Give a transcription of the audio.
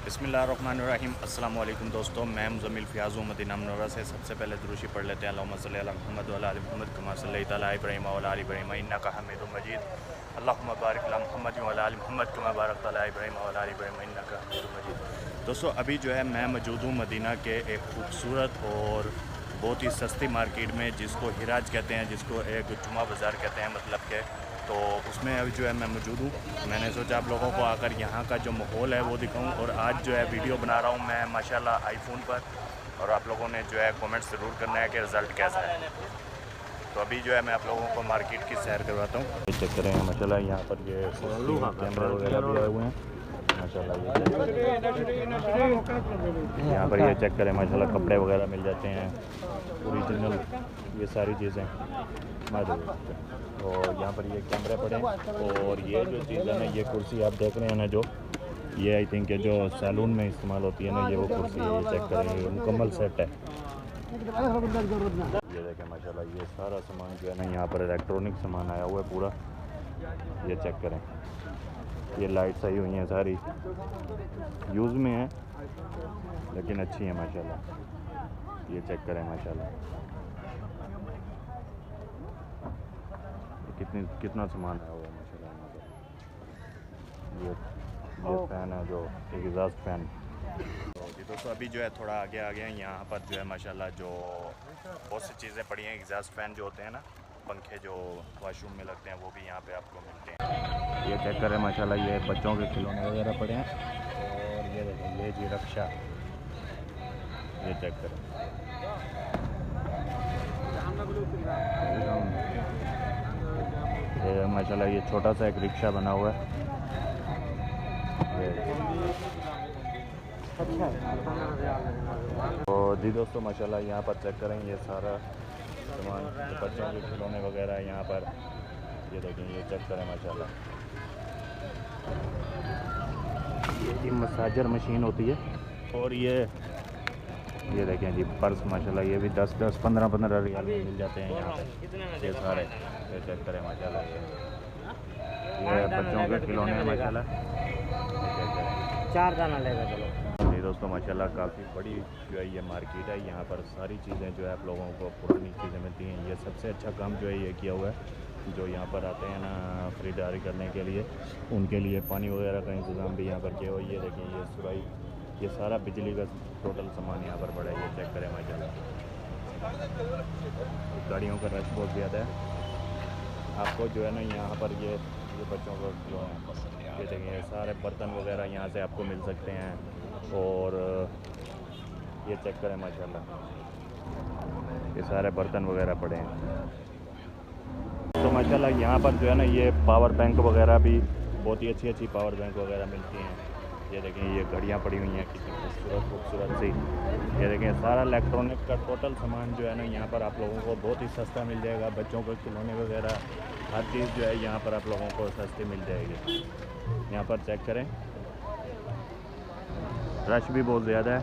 बिस्मिल्लाहिर्रहमानिर्रहीम। अस्सलाम वालेकुम दोस्तों, मैं मुज़म्मिल फ़ियाज़ हूँ मदीना मुनव्वरा से। सबसे पहले दुरूशी पढ़ लेते हैं। अल्लाहुम्मा सल्लि अला मुहम्मद व अला आलि मुहम्मद कमा सल्लैता अला इब्राहीम व अला आलि इब्राहीम इन्नका हमीदुम मजीद। अल्लाहुम्मा बारिक अला मुहम्मद व अला आलि मुहम्मद कमा बारकता अला इब्राहीम व अला आलि इब्राहीम इन्नका हमीदुम मजीद। दोस्तों, अभी जो है मैं मौजूद हूँ मदीना के एक खूबसूरत और बहुत ही सस्ती मार्केट में, जिसको हिराज कहते हैं, जिसको एक जुमा बाज़ार कहते हैं मतलब के। तो उसमें अभी जो है मैं मौजूद हूँ। मैंने सोचा आप लोगों को आकर यहाँ का जो माहौल है वो दिखाऊं। और आज जो है वीडियो बना रहा हूँ मैं माशाल्लाह आईफोन पर, और आप लोगों ने जो है कमेंट ज़रूर करना है कि रिज़ल्ट कैसा है। तो अभी जो है मैं आप लोगों को मार्केट की सैर करवाता हूँ। चेक करें माशाल्लाह, यहाँ पर ये कैमरे वगैरह भी आए हुए हैं माशाल्लाह। यहाँ पर ये चेक करें माशाल्लाह, कपड़े वगैरह मिल जाते हैं ओरिजिनल, ये सारी चीज़ें और यहाँ पर ये कैमरे पड़े हैं। और ये जो चीज़ है ना, ये कुर्सी आप देख रहे हैं ना, जो ये आई थिंक जो सैलून में इस्तेमाल होती है ना, ये वो कुर्सी है। ये चेक करें, ये मुकम्मल सेट है। ये देखें माशाल्लाह, ये सारा सामान जो है ना, यहाँ पर इलेक्ट्रॉनिक सामान आया हुआ है पूरा। ये चेक करें, ये लाइट्स आई हुई हैं, सारी यूज़ में है लेकिन अच्छी है माशाल्लाह। ये चेक करें माशाल्लाह, कितना सामान आया हुआ है माशाल्लाह। ये फ़ैन है, जो एग्जॉस्ट फ़ैन। तो दोस्तों अभी जो है थोड़ा आगे आ गए हैं। यहाँ पर जो है माशाल्लाह जो बहुत सी चीज़ें पड़ी हैं। एग्जॉस्ट फ़ैन जो होते हैं ना, पंखे जो वॉशरूम में लगते हैं, वो भी यहाँ पे आपको मिलते हैं। ये चेक करें माशाल्लाह, ये बच्चों के खिलौने वगैरह पड़े हैं। और ये देखें, ये जी रक्षा, ये चेक करें। ये माशाल्लाह ये छोटा सा एक रिक्शा बना हुआ है। तो जी दोस्तों माशाल्लाह, यहाँ पर चेक करें, ये सारा सामान बच्चों के खिलौने वगैरह है यहाँ पर। ये देखें, ये चेक करें माशाल्लाह, ये मसाजर मशीन होती है। और ये देखें जी पर्स माशाल्लाह, ये भी 10-15 रियाल में मिल जाते हैं यहाँ पे ये सारे। ये चेक करें माशाल्लाह, ये बच्चों के खिलौने हैं माशाल्लाह। 4 दाना लेगा चलो। जी दोस्तों माशाल्लाह, काफ़ी बड़ी जो है ये मार्केट है। यहाँ पर सारी चीज़ें जो है आप लोगों को पुरानी चीज़ें मिलती हैं। ये सबसे अच्छा काम जो है ये किया हुआ है, जो यहाँ पर आते हैं ना ख़रीदारी करने के लिए, उनके लिए पानी वगैरह का इंतज़ाम भी यहाँ पर किया हुआ है। ये देखिए, ये सुराई, ये सारा बिजली का टोटल सामान यहाँ पर पड़ा है। ये चेक करें माशाल्लाह, गाड़ियों का रश बहुत ज़्यादा है। आपको जो है ना यहाँ पर ये बच्चों को जो है, ये देखिए, सारे बर्तन वगैरह यहाँ से आपको मिल सकते हैं। और ये चेक करें माशाल्लाह, ये सारे बर्तन वगैरह पड़े हैं। तो माशाल्लाह यहाँ पर जो है ना, ये पावर बैंक वगैरह भी बहुत ही अच्छी पावर बैंक वगैरह मिलती हैं। ये देखें, ये घड़ियाँ पड़ी हुई हैं कितनी खूबसूरत सी। ये देखें, सारा इलेक्ट्रॉनिक का टोटल सामान जो है ना, यहाँ पर आप लोगों को बहुत ही सस्ता मिल जाएगा। बच्चों के खिलौने वगैरह हर चीज़ जो है यहाँ पर आप लोगों को सस्ती मिल जाएगी। यहाँ पर चेक करें, रश भी बहुत ज़्यादा है।